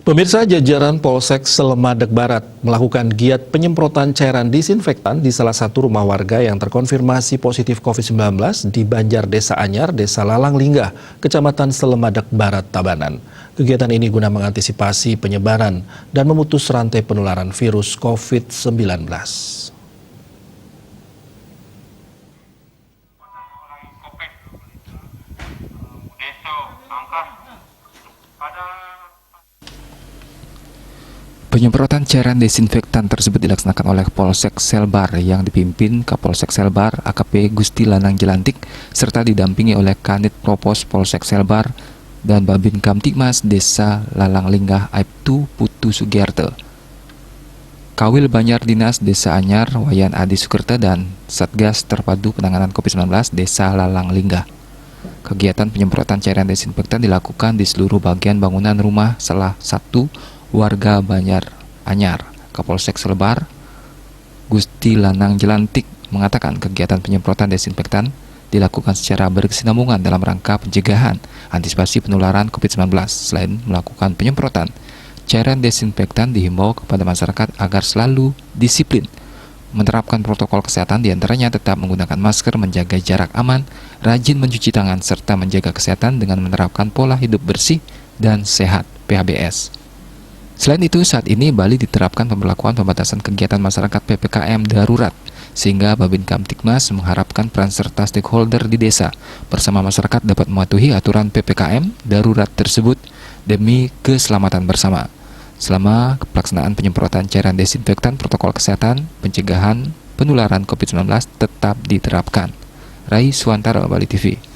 Pemirsa, jajaran Polsek Selemadeg Barat melakukan giat penyemprotan cairan disinfektan di salah satu rumah warga yang terkonfirmasi positif COVID-19 di Banjar Desa Anyar, Desa Lalang Linggah, Kecamatan Selemadeg Barat, Tabanan. Kegiatan ini guna mengantisipasi penyebaran dan memutus rantai penularan virus COVID-19. Penyemprotan cairan desinfektan tersebut dilaksanakan oleh Polsek Selbar yang dipimpin Kapolsek Selbar AKP Gusti Lanang Jelantik serta didampingi oleh Kanit Propos Polsek Selbar dan Babin Kamtibmas Desa Lalang Linggah Aibtu Putu Sugiarto. Kawil Banjar Dinas Desa Anyar Wayan Adi Sukerta dan Satgas Terpadu Penanganan COVID-19 Desa Lalang Linggah. Kegiatan penyemprotan cairan desinfektan dilakukan di seluruh bagian bangunan rumah salah satu warga Banjar Anyar. Kapolsek Selbar Gusti Lanang Jelantik mengatakan kegiatan penyemprotan desinfektan dilakukan secara berkesinambungan dalam rangka pencegahan antisipasi penularan COVID-19. Selain melakukan penyemprotan cairan desinfektan, dihimbau kepada masyarakat agar selalu disiplin menerapkan protokol kesehatan, diantaranya tetap menggunakan masker, menjaga jarak aman, rajin mencuci tangan, serta menjaga kesehatan dengan menerapkan pola hidup bersih dan sehat (PHBS). Selain itu, saat ini Bali diterapkan pemberlakuan pembatasan kegiatan masyarakat PPKM darurat, sehingga Babin Kamtibmas mengharapkan peran serta stakeholder di desa bersama masyarakat dapat mematuhi aturan PPKM darurat tersebut demi keselamatan bersama. Selama pelaksanaan penyemprotan cairan desinfektan, protokol kesehatan pencegahan penularan COVID-19 tetap diterapkan. Rai Suwantara, Bali TV.